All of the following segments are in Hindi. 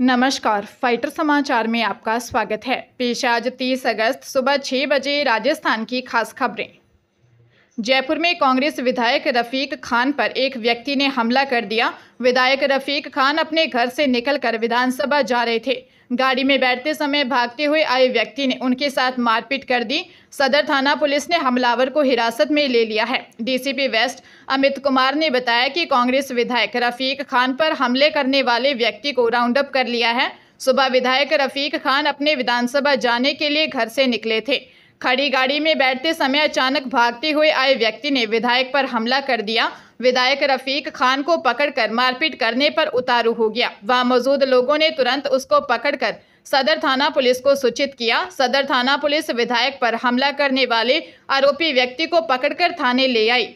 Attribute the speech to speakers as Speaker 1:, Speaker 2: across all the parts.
Speaker 1: नमस्कार, फाइटर समाचार में आपका स्वागत है। पेश आज 30 अगस्त सुबह 6 बजे राजस्थान की खास खबरें। जयपुर में कांग्रेस विधायक रफीक खान पर एक व्यक्ति ने हमला कर दिया। विधायक रफीक खान अपने घर से निकलकर विधानसभा जा रहे थे। गाड़ी में बैठते समय भागते हुए आए व्यक्ति ने उनके साथ मारपीट कर दी। सदर थाना पुलिस ने हमलावर को हिरासत में ले लिया है। डीसीपी वेस्ट अमित कुमार ने बताया कि कांग्रेस विधायक रफीक खान पर हमले करने वाले व्यक्ति को राउंड अप कर लिया है। सुबह विधायक रफीक खान अपने विधानसभा जाने के लिए घर से निकले थे। खड़ी गाड़ी में बैठते समय अचानक भागते हुए आए व्यक्ति ने विधायक पर हमला कर दिया। विधायक रफीक खान को पकड़कर मारपीट करने पर उतारू हो गया। वहां मौजूद लोगों ने तुरंत उसको पकड़कर सदर थाना पुलिस को सूचित किया। सदर थाना पुलिस विधायक पर हमला करने वाले आरोपी व्यक्ति को पकड़कर थाने ले आई।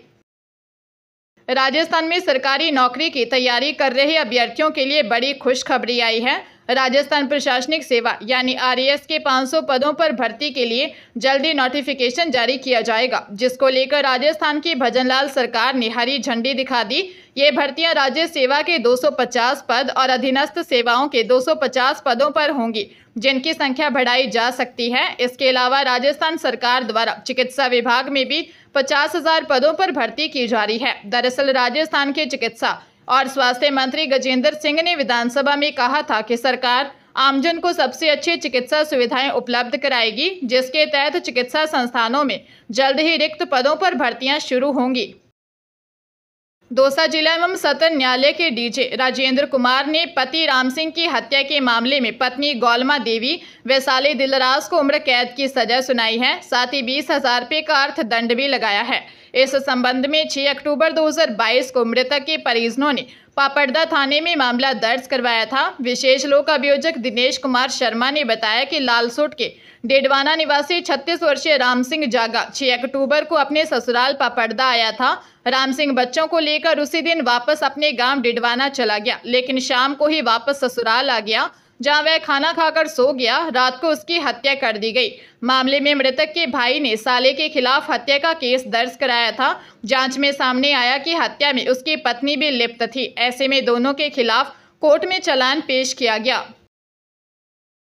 Speaker 1: राजस्थान में सरकारी नौकरी की तैयारी कर रहे अभ्यर्थियों के लिए बड़ी खुशखबरी आई है। राजस्थान प्रशासनिक सेवा यानी आरएएस के 500 पदों पर भर्ती के लिए जल्दी नोटिफिकेशन जारी किया जाएगा, जिसको लेकर राजस्थान की भजनलाल सरकार ने हरी झंडी दिखा दी। ये भर्तियां राज्य सेवा के 250 पद और अधीनस्थ सेवाओं के 250 पदों पर होंगी, जिनकी संख्या बढ़ाई जा सकती है। इसके अलावा राजस्थान सरकार द्वारा चिकित्सा विभाग में भी 50,000 पदों पर भर्ती की जा रही है। दरअसल राजस्थान के चिकित्सा और स्वास्थ्य मंत्री गजेंद्र सिंह ने विधानसभा में कहा था कि सरकार आमजन को सबसे अच्छी चिकित्सा सुविधाएं उपलब्ध कराएगी, जिसके तहत चिकित्सा संस्थानों में जल्द ही रिक्त पदों पर भर्तियां शुरू होंगी। दौसा जिला एवं सत्र न्यायालय के डीजे राजेंद्र कुमार ने पति राम सिंह की हत्या के मामले में पत्नी गौलमा देवी व साले दिलराज को उम्र कैद की सजा सुनाई है। साथ ही 20,000 रुपये का अर्थदंड भी लगाया है। इस संबंध में 6 अक्टूबर 2022 को मृतक के परिजनों ने पापड़दा थाने में मामला दर्ज करवाया था। विशेष लोक अभियोजक दिनेश कुमार शर्मा ने बताया कि लालसोट के डेडवाना निवासी 36 वर्षीय राम सिंह जागा 6 अक्टूबर को अपने ससुराल पापड़दा आया था। राम सिंह बच्चों को लेकर उसी दिन वापस अपने गांव डेडवाना चला गया, लेकिन शाम को ही वापस ससुराल आ गया, जहां वह खाना खाकर सो गया। रात को उसकी हत्या कर दी गई। मामले में मृतक के भाई ने साले के खिलाफ हत्या का केस दर्ज कराया था। जांच में सामने आया कि हत्या में उसकी पत्नी भी लिप्त थी। ऐसे में दोनों के खिलाफ कोर्ट में चालान पेश किया गया।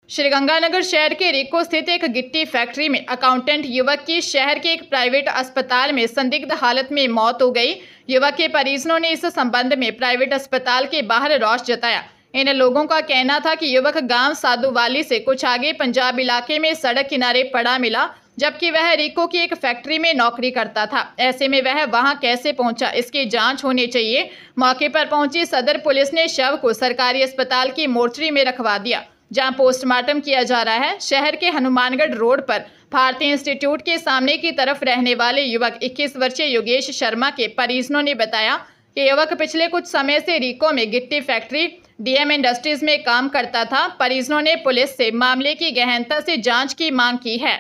Speaker 1: श्रीगंगानगर शहर के रिको स्थित एक गिट्टी फैक्ट्री में अकाउंटेंट युवक की शहर के एक प्राइवेट अस्पताल में संदिग्ध हालत में मौत हो गई। युवक के परिजनों ने इस संबंध में प्राइवेट अस्पताल के बाहर रोष जताया। इन लोगों का कहना था कि युवक गांव साधुवाली से कुछ आगे पंजाब इलाके में सड़क किनारे पड़ा मिला, जबकि वह रिको की एक फैक्ट्री में नौकरी करता था। ऐसे में वह वहां कैसे पहुंचा, इसकी जांच होनी चाहिए। मौके पर पहुंची सदर पुलिस ने शव को सरकारी अस्पताल की मोर्चरी में रखवा दिया, जहां पोस्टमार्टम किया जा रहा है। शहर के हनुमानगढ़ रोड पर भारतीय इंस्टीट्यूट के सामने की तरफ रहने वाले युवक 21 वर्षीय योगेश शर्मा के परिजनों ने बताया कि युवक पिछले कुछ समय से रिको में गिट्टी फैक्ट्री डीएम इंडस्ट्रीज में काम करता था। परिजनों ने पुलिस से मामले की गहनता से जांच की मांग की है।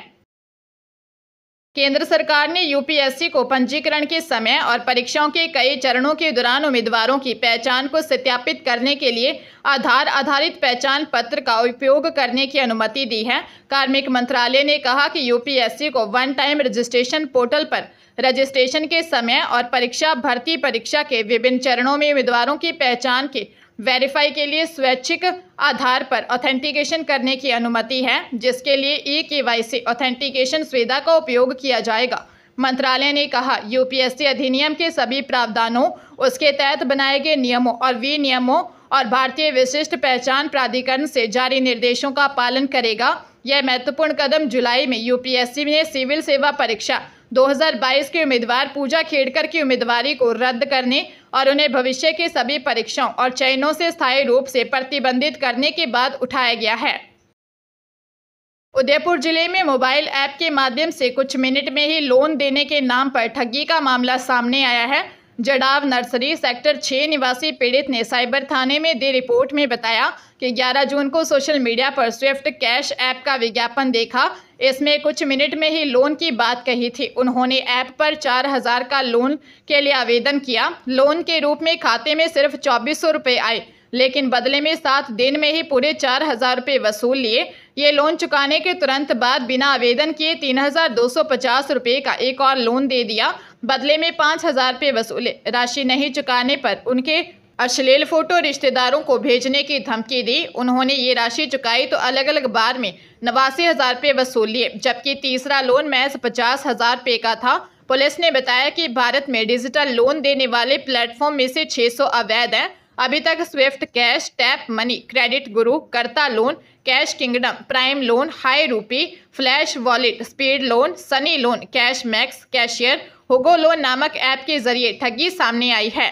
Speaker 1: केंद्र सरकार ने यूपीएससी को पंजीकरण के समय और परीक्षाओं के कई चरणों के दौरान उम्मीदवारों की पहचान को सत्यापित करने के लिए आधार आधारित पहचान पत्र का उपयोग करने की अनुमति दी है। कार्मिक मंत्रालय ने कहा कि यूपीएससी को वन टाइम रजिस्ट्रेशन पोर्टल पर रजिस्ट्रेशन के समय और परीक्षा भर्ती परीक्षा के विभिन्न चरणों में उम्मीदवारों की पहचान के वेरीफाई के लिए स्वैच्छिक आधार पर ऑथेंटिकेशन करने की अनुमति है, जिसके लिए ई-केवाईसी ऑथेंटिकेशन सुविधा का उपयोग किया जाएगा। मंत्रालय ने कहा, यूपीएससी अधिनियम के सभी प्रावधानों, उसके तहत बनाए गए नियमों और विनियमों और भारतीय विशिष्ट पहचान प्राधिकरण से जारी निर्देशों का पालन करेगा। यह महत्वपूर्ण कदम जुलाई में यूपीएससी ने सिविल सेवा परीक्षा 2022 के उम्मीदवार पूजा खेड़कर की उम्मीदवारी को रद्द करने और उन्हें भविष्य के सभी परीक्षाओं और चयनों से स्थायी रूप से प्रतिबंधित करने के बाद उठाया गया है। उदयपुर जिले में मोबाइल ऐप के माध्यम से कुछ मिनट में ही लोन देने के नाम पर ठगी का मामला सामने आया है। जडाव नर्सरी सेक्टर 6 निवासी पीड़ित ने साइबर थाने में दी रिपोर्ट में बताया कि 11 जून को सोशल मीडिया पर स्विफ्ट कैश ऐप का विज्ञापन देखा। इसमें कुछ मिनट में ही लोन की बात कही थी। उन्होंने ऐप पर 4,000 का लोन के लिए आवेदन किया। लोन के रूप में खाते में सिर्फ 2,400 रुपये आए, लेकिन बदले में 7 दिन में ही पूरे 4,000 रुपये वसूल लिए। ये लोन चुकाने के तुरंत बाद बिना आवेदन किए 3,250 रुपये का एक और लोन दे दिया। बदले में 5,000 रुपये वसूले। राशि नहीं चुकाने पर उनके अश्लील फोटो रिश्तेदारों को भेजने की धमकी दी। उन्होंने ये राशि चुकाई तो अलग अलग बार में 89,000 रुपये वसूल लिए, जबकि तीसरा लोन महज 50,000 रुपये का था। पुलिस ने बताया कि भारत में डिजिटल लोन देने वाले प्लेटफॉर्म में से 600 अवैध हैं। अभी तक Swift Cash, Tap Money, Credit Guru, करता Loan, Cash Kingdom, Prime Loan, High Rupee, Flash Wallet, Speed Loan, Sunny Loan, Cash Max, Cashier, Hugo Loan नामक ऐप के जरिए ठगी सामने आई है।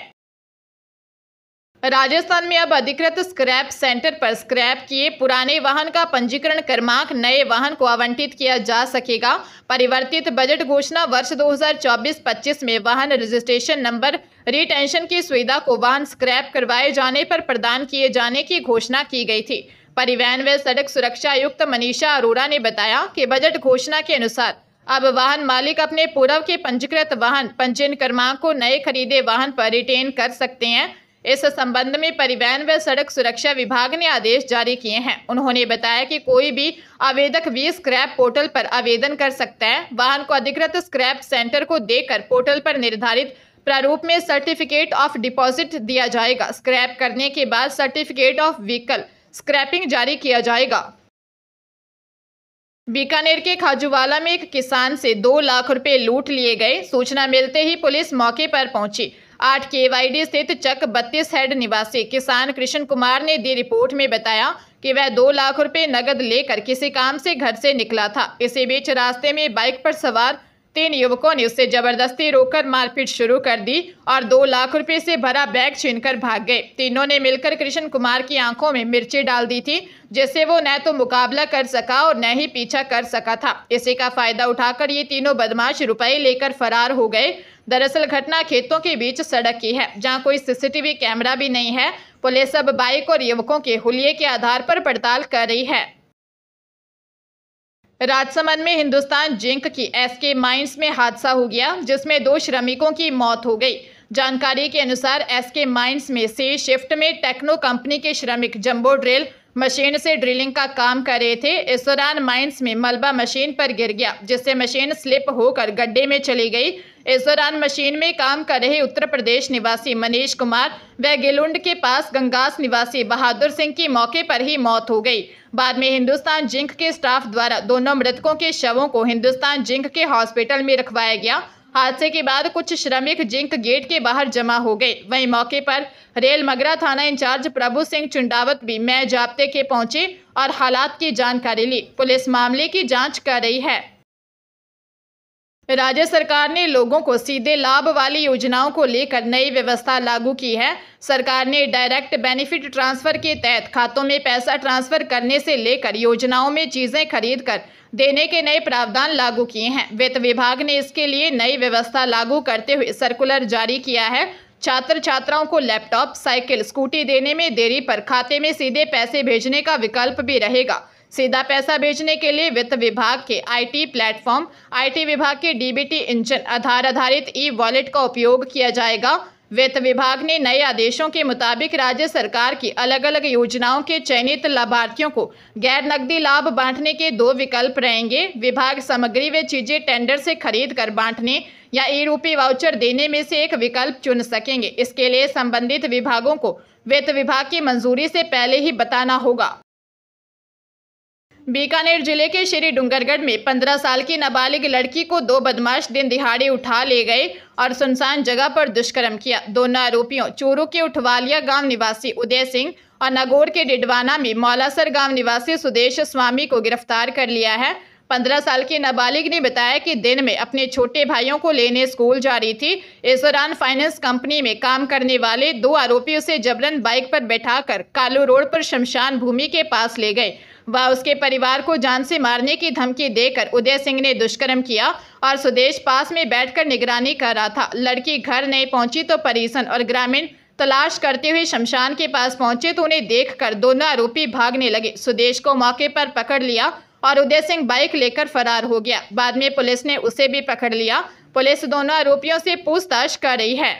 Speaker 1: राजस्थान में अब अधिकृत स्क्रैप सेंटर पर स्क्रैप किए पुराने वाहन का पंजीकरण क्रमांक नए वाहन को आवंटित किया जा सकेगा। परिवर्तित बजट घोषणा वर्ष 2024-25 में वाहन रजिस्ट्रेशन नंबर रिटेंशन की सुविधा को वाहन स्क्रैप करवाए जाने पर प्रदान किए जाने की घोषणा की गई थी। परिवहन व सड़क सुरक्षा आयुक्त मनीषा अरोड़ा ने बताया कि बजट घोषणा के अनुसार अब वाहन मालिक अपने पूर्व के पंजीकृत वाहन पंजीयन क्रमांक को नए खरीदे वाहन पर रिटेन कर सकते हैं। इस संबंध में परिवहन व सड़क सुरक्षा विभाग ने आदेश जारी किए हैं। उन्होंने बताया कि कोई भी आवेदक भी स्क्रैप पोर्टल पर आवेदन कर सकता है। वाहन को अधिकृत स्क्रैप सेंटर को देकर पोर्टल पर निर्धारित प्रारूप में सर्टिफिकेट ऑफ डिपॉजिट दिया जाएगा। स्क्रैप करने के बाद सर्टिफिकेट ऑफ व्हीकल स्क्रैपिंग जारी किया जाएगा। बीकानेर के खाजूवाला में एक किसान से 2 लाख रुपए लूट लिए गए। सूचना मिलते ही पुलिस मौके पर पहुंची। 8 KYD स्थित चक 32 हेड निवासी किसान कृष्ण कुमार ने दी रिपोर्ट में बताया कि वह 2 लाख रुपए नगद लेकर किसी काम से घर से निकला था। इसी बीच रास्ते में बाइक पर सवार 3 युवकों ने उसे जबरदस्ती रोककर मारपीट शुरू कर दी और 2 लाख रुपए से भरा बैग छीनकर भाग गए। तीनों ने मिलकर कृष्ण कुमार की आंखों में मिर्ची डाल दी थी, जिससे वो न तो मुकाबला कर सका और न ही पीछा कर सका था। इसी का फायदा उठाकर ये तीनों बदमाश रुपए लेकर फरार हो गए। दरअसल घटना खेतों के बीच सड़क की है, जहां कोई CCTV कैमरा भी नहीं है। पुलिस अब बाइक और युवकों के हुलिये के आधार पर पड़ताल कर रही है। राजसमंद में हिंदुस्तान जिंक की SK माइंस में हादसा हो गया, जिसमें 2 श्रमिकों की मौत हो गई। जानकारी के अनुसार SK माइंस में से शिफ्ट में टेक्नो कंपनी के श्रमिक जंबो ड्रिल मशीन से ड्रिलिंग का काम कर रहे थे। इस दौरान माइंस में मलबा मशीन पर गिर गया, जिससे मशीन स्लिप होकर गड्ढे में चली गई। इस दौरान मशीन में काम कर रहे उत्तर प्रदेश निवासी मनीष कुमार व गिलुंड के पास गंगास निवासी बहादुर सिंह की मौके पर ही मौत हो गई। बाद में हिंदुस्तान जिंक के स्टाफ द्वारा दोनों मृतकों के शवों को हिंदुस्तान जिंक के हॉस्पिटल में रखवाया गया। हादसे के बाद कुछ श्रमिक जिंक गेट के बाहर जमा हो गए। वहीं मौके पर रेल मगरा थाना इंचार्ज प्रभु सिंह चुंडावत भी मैं जाब्ते के पहुंचे और हालात की जानकारी ली। पुलिस मामले की जांच कर रही है। राज्य सरकार ने लोगों को सीधे लाभ वाली योजनाओं को लेकर नई व्यवस्था लागू की है। सरकार ने डायरेक्ट बेनिफिट ट्रांसफर के तहत खातों में पैसा ट्रांसफर करने से लेकर योजनाओं में चीजें खरीद कर देने के नए प्रावधान लागू किए हैं। वित्त विभाग ने इसके लिए नई व्यवस्था लागू करते हुए सर्कुलर जारी किया है। छात्र छात्राओं को लैपटॉप, साइकिल, स्कूटी देने में देरी पर खाते में सीधे पैसे भेजने का विकल्प भी रहेगा। सीधा पैसा भेजने के लिए वित्त विभाग के IT प्लेटफॉर्म, IT विभाग के DBT इंजन, आधार आधारित ई-वॉलेट का उपयोग किया जाएगा। वित्त विभाग ने नए आदेशों के मुताबिक राज्य सरकार की अलग अलग योजनाओं के चयनित लाभार्थियों को गैर नकदी लाभ बांटने के 2 विकल्प रहेंगे। विभाग सामग्री व चीजें टेंडर से खरीद कर बांटने या ई-रूपी वाउचर देने में से एक विकल्प चुन सकेंगे। इसके लिए संबंधित विभागों को वित्त विभाग की मंजूरी से पहले ही बताना होगा। बीकानेर जिले के श्री डूंगरगढ़ में 15 साल की नाबालिग लड़की को 2 बदमाश दिन दिहाड़े उठा ले गए और सुनसान जगह पर दुष्कर्म किया। दोनों आरोपियों चूरू के उठवालिया गांव निवासी उदय सिंह और नागौर के डिडवाना में मौलासर गांव निवासी सुदेश स्वामी को गिरफ्तार कर लिया है। 15 साल की नाबालिग ने बताया कि दिन में अपने छोटे भाइयों को लेने स्कूल जा रही थी। इस दौरान फाइनेंस कंपनी में काम करने वाले 2 आरोपी उसे जबरन बाइक पर बैठाकर कालू रोड पर शमशान भूमि के पास ले गए। वह उसके परिवार को जान से मारने की धमकी देकर उदय सिंह ने दुष्कर्म किया और सुदेश पास में बैठकर निगरानी कर रहा था। लड़की घर नहीं पहुंची तो परिजन और ग्रामीण तलाश करते हुए शमशान के पास पहुंचे तो उन्हें देखकर दोनों आरोपी भागने लगे। सुदेश को मौके पर पकड़ लिया और उदय सिंह बाइक लेकर फरार हो गया। बाद में पुलिस ने उसे भी पकड़ लिया। पुलिस दोनों आरोपियों से पूछताछ कर रही है।